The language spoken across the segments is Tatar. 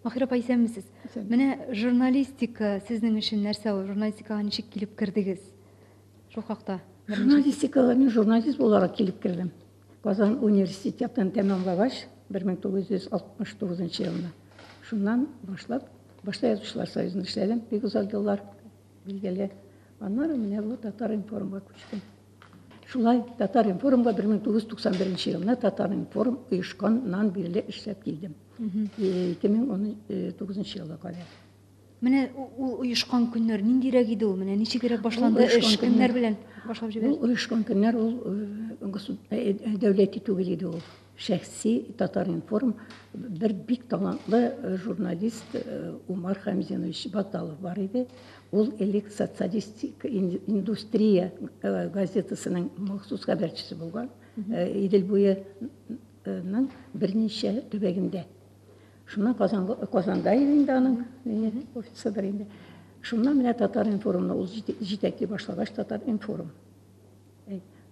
Махир апа, исәнмесез? Менә журналистика сезнең өчен нәрсә ул? Журналистикага ничек килеп кердегез? Шул хакта. Журналистикага мин журналист буларак килеп кердем. Казан университетын тәмамлагач, 1969 елда. Шуннан башлап, башта Язучылар союзында эшләдем, бик озак еллар билгеле. Аннары менә бу Татар информга күчтем. Шулай Татар информга 1991 елда Татар информ оешканнан бирле эшләп килдем. 2019 елга кадәр. Менә ул оешкан көннәр ниндирәк иде ул? Менә ничегрәк башланды эш, кемнәр белән башлап җибәрде? Ул оешкан көннәр ул дәүләти түгел иде ул. Шәхси Татар информ бер бик талантлы журналист Умар Хамзинович Баталов бар иде. Ул элек социалистик индустрия газетасының махсус хәбәрчесе булган. Идел буеның берничә төбәгендә. Шуннан Казанда инде аның офисыдыр инде. Шуннан менә Татар информны ул җитәкли башлагач Татар информ.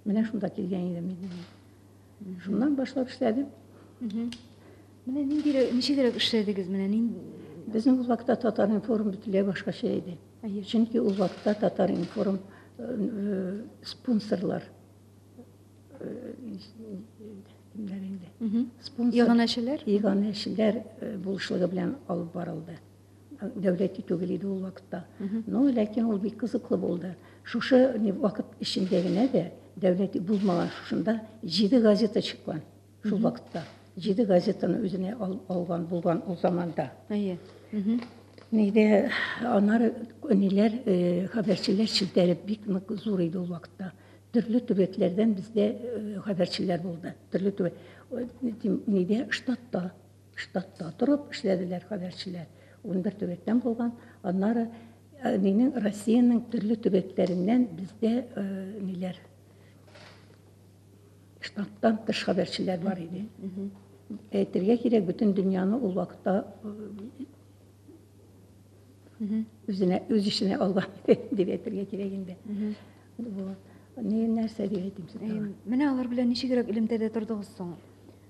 Менә шунда килгән идем мин. Шуннан башлап эшләдем. Менә ничегрәк эшләдегез? Менә Безнең ул вакытта Татар информ бөтенләй башкача иде. Чөнки ул вакытта Татар информ спонсорлар Иганәчеләр булышлыгы белән алып барылды. Дәүләти түгел иде ул вакытта. Но ләкин ул бик кызыклы булды. Шушы вакыт эчендә генә дә дәүләти булмаган шушында 7 газета чыккан. Шул вакытта 7 газетаны үзенә алган булган ул заманда. Нидә аннары ниләр хәбәрчеләр челтәре бик нык зур иде ул вакытта. Төрле төбәкләрдән бездә хәбәрчеләр булды. Төрле төбәк нидә штатта торып эшләделәр хәбәрчеләр. 11 төбәктән булган. Аннары минең Россиянең төрле төбәкләреннән бездә ниләр штаттан тыш хәбәрчеләр бар иде. Әйтергә кирәк, бөтен дөньяны ул вакытта үз ишенә алган дип әйтергә кирәк инде. Нәрсә дип әйтим сезгә? Менә алар белән ничегрәк элемтәдә тордыгыз соң?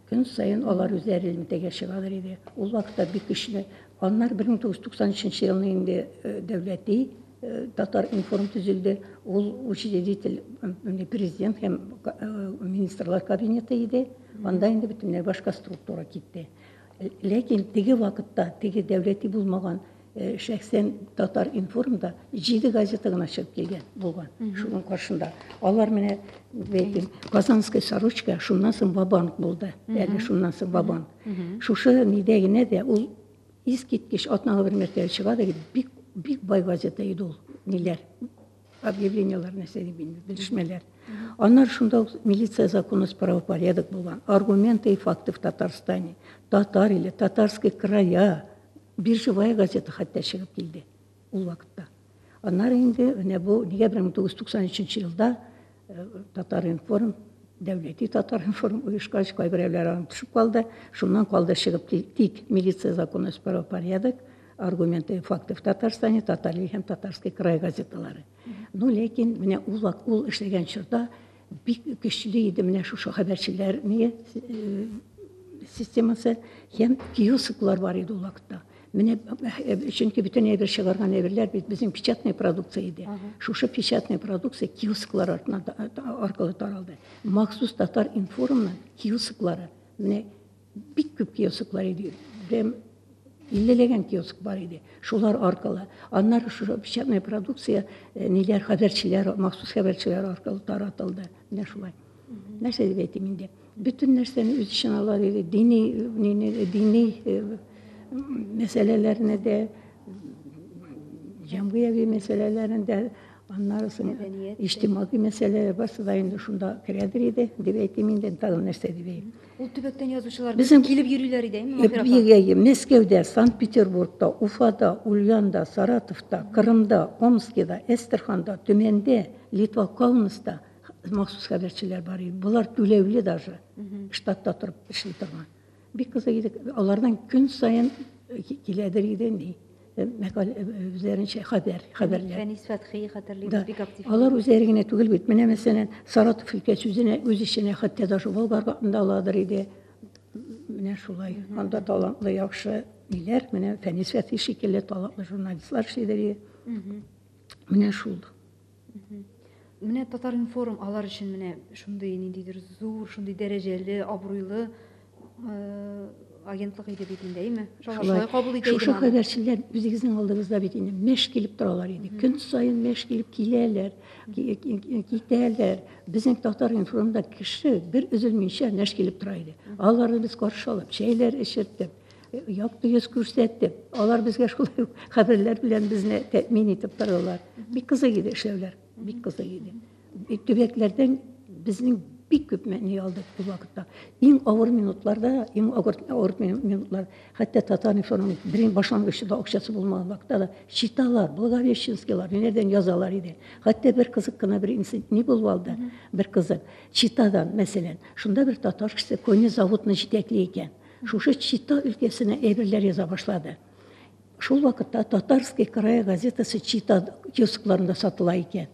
Көн сайын алар үзләре элемтәгә чыгалар иде. Ул вакытта бик көчле. Аннар 1993 елны инде дәүләти Татар информ төзелде. Ул учредитель, президент һәм министрлар кабинеты иде. Анда инде бөтенләй башка структура китте. Ләкин теге вакытта, теге дәүләти булмаган шәхсән Татар информда 7 газета гына чыгып килгән булган. Шуның каршында. Алар менә Казанская сорочка, шуннан соң Бабанк булды. Әле шуннан соң Бабанк. Шушы нидә генә дә ул искиткеч атнага бер мәртәбә чыга да бик бай газета иде ул. Ниләр? Объявлениялар нәрсә дип белешмәләр. Аннар шунда милиция законы с правопорядок булган. Аргументы и факты в Татарстане. Татар или татарские края. Биржевая газета хәтта чыгып килде ул вакытта. Аннары инде менә бу 1993 елда Татар информ, дәүләти Татар информ оешкач кайберәүләр төшеп калды. Шуннан калды чыгып тик милиция законы с правопорядок, аргументы и факты в Татарстане, Татарли һәм Татарский край газеталары. Ну, ләкин менә ул эшләгән чорда бик көчле иде менә шушы хәбәрчеләр системасы һәм киосклар бар иде ул вакытта. Менә чөнки бөтен әйбер чыгарган әйберләр бит безнең печатный продукция иде. Шушы печатный продукция киосклар аркылы таралды. Махсус Татар информның киосклары, менә бик күп киосклар иде. Прям 50-ләгән киоск бар иде. Шулар аркылы. Аннары шушы печатный продукция ниләр хәбәрчеләр, махсус хәбәрчеләр аркылы таратылды. Менә шулай. Нәрсә дип әйтим инде? Бөтен нәрсәне үз иченә алар иде. Дини мәсьәләләрне дә, җәмгыяви мәсьәләләрне дә, аннары соң иҗтимагый мәсьәләләр барсы да инде шунда керәдер иде, дип әйтим инде, тагын нәрсә дип әйтим. Ул төбәктән язучылар килеп йөриләр иде, Мәскәүдә, Санкт-Петербургта, Уфада, Ульяновда, Саратовта, Крымда, Омскида, Эстерханда, Төмәндә, Литва, Каунаста махсус хәбәрчеләр бар иде. Булар түләүле даже штатта торып эшли торган. Бик кызык иде. Алардан көн сайын киләдер иде ни. Үзләренчә хәбәрләр. Фәнис Фәтхи хәтерлибез бик актив. Алар үзләре генә түгел бит. Менә мәсәлән, Саратов өлкәсе үз иченә хәтта даже Волгарга аладыр иде. Менә шулай. Анда талантлы яхшы neler, mene Feniz Fethi şekilde talaklı jurnalistler şeyleri, mene şuldu. Mine Tatar Forum alar için mine şunday nididir zor, şunday dereceli, abruйлы agentlik idi değil mi? Şolay kabul edeydi. Şu haberçiler bizimizin aldığımızda bittiğinde meş gelip duralar idi. Gün sayın meş gelip giderler, giderler. Bizim Tatar Forum'da kişi bir üzülmeyişe neş gelip duraydı. Ağları biz karşılayıp, şeyler eşittim. Yaptı yüz kürsüttü. Ağlar bizge şolay haberler bilen bizne temin etip duruyorlar. Bir kızı gidi işlevler. Bir kızı gidi. Tübeklerden bizim bir küp meni aldık bu vakitte. En ağır minutlarda, hatta Tatar Forum birin başlangıçta okşası bulmayan vakitte da Çitalar, Blagoveşçinskiler nereden yazalar idi. Hatta bir kızık kına bir insan ne bulvaldı bir kızık. Çitadan mesela, şunda bir Tatar kişisi Konya Zavut'unu jitekliyken, şu Çita ülkesine evirler yaza başladı. Şu vakitte Tatarski Kraya gazetesi Çita kiosklarında satılayken,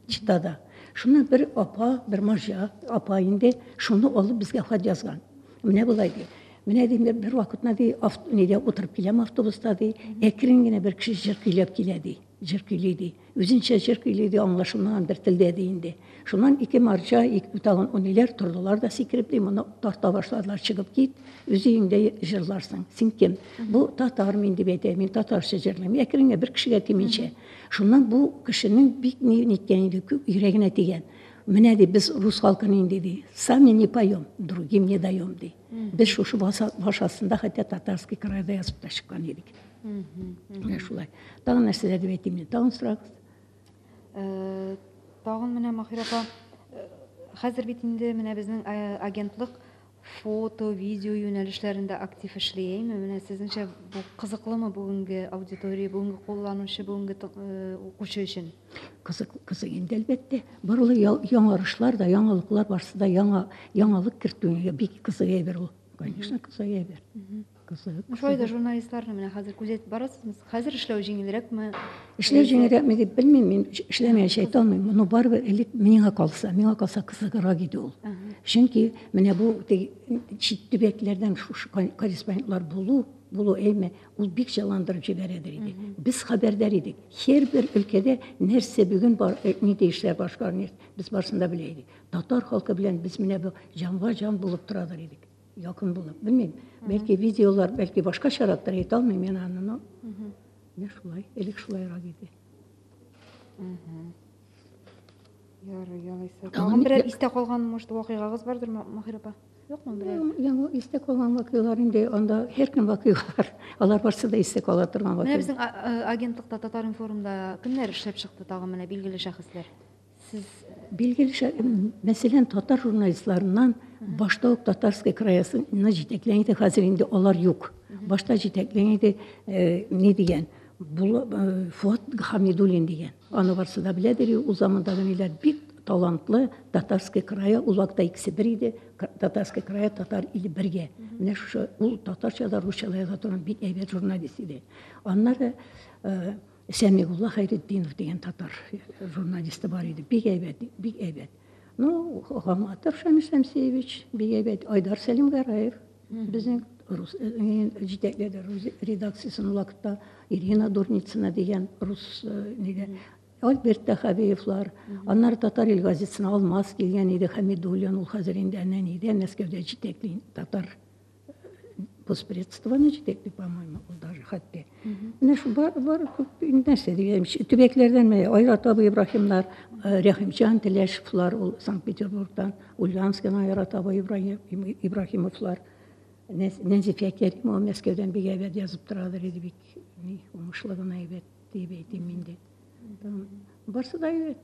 Çita'da. Şuna bir apa, bir marja, apa indi, şunu alıp bizge xat yazgan. Mine bulaydı. Mine deyim bir vakit neydi, oturup gelem avtobusta deydi, ekringine bir kişi jırkıylap geledi, jırkıylıydı. Üzünçe jırkıylıydı, anlaşılmayan bir tilde deyindi. Şundan iki marja, iki tağın oniler turdular da sikirip deyim, onu tarta başladılar, çıkıp git, üzüğünde jırlarsın, sin kim? Bu Tatar mindi beyde, min Tatar şecerlemi, ekringine bir kişi getiminçe. Şundan bu kişinin bir nitkeniydi, yüreğine diyen. Mene de biz Rus halkının dedi, sami ne payom, drugim ne dayom dedi. Biz şu başasında hatta Tatarski krayda yazıp da çıkan yedik. Şulay. Dağın nerseler de betimini, dağın sırağız. Dağın mene Mahirapa, hazır bitinde mene bizim agentlik foto, video yönelişlerinde aktif işleyeyim mi? Mene sizince bu kızıklı mı bugünkü auditoriya, bugünkü kullanışı, bugünkü okuşu için? Kızık indi elbette. Barılı yanarışlar da, yanılıklar varsa da yanılık kirtüğüne bir kızık eber o. Конечно, kızık eber. Şöyle jurnalistlerle mene hazır kuzet barasınız. Hazır işlev jеңілірек mi? İşler jеңілірек mi deyip bilmem, men işlemeye şey tanımıyorum. Onu barı elik mene kalsa kızıkıra gidiyor. Çünkü mene bu tübeklerden şu korespondentlar bulu eğme, o bir jalandırıcı veredir idi. Biz haberdar idik. Her bir ülkede nerse bugün ne deyişler başka biz başında bileydik. Tatar halkı bilen biz mene bu can bulup duradır idik. Yakın bulup, bilmem. Belki videolar, belki başka şartlar et almayayım yani anını. Ne şulay, elik şulay ra gidi. Yaraysa. Tağın birer iste kalgan možda vakıygağız vardır mı Mahirapa? Yok mu birer? Yani istek olan vakıylarında onda her gün vakıylar. Alar varsa da istek olatırgan vakıy. Mene bizim agentlikta Tatar Forum'da kimler işlep çıktı tağın mene bilgili şahıslar? Siz bilgili mesela Tatar jurnalistlerinden başta o Tatarski krayasını jitekleniydi, hazır indi olar yok. Başta jitekleniydi ne diyen, Fuat Hamidulin diyen. Onu varsa da biledir, o zamanda neler bir talantlı Tatarski kraya, uzakta ikisi biriydi. Tatarski kraya, Tatar ili birge. Ne şu, o Tatarça'da Rusça'da yazatan bir evet jurnalistiydi. Onları Semigullah Hayreddinov diyen Tatar jurnalisti var idi. Bir evet. No, Hamatov Şamil Şemsiyeviç, bir evet. Aydar Selim Garayev, bizim Rus jitekleri redaksiyasının vakitte Irina Durnitsina diyen Rus Albert Tahaviyevlar, onlar Tatar il gazetesine almaz gelgen idi. Hamidulyan ul hazirinden idi. Meskev'de jitekliğin Tatar Pospredstvanı jitekli, по-моему, даже hatta. Ne şu var neyse diyeyim. Tübeklerden mi? Ayrat Abu İbrahimler, Rahimcan Teleşevler Sankt Peterburg'dan, Ulyansky'dan Ayrat Abu İbrahimovlar, Nezife Kerimov Meskev'den bir evet yazıp duradır idi. Umuşluğuna evet diye bir etimindi. Varsa da evet.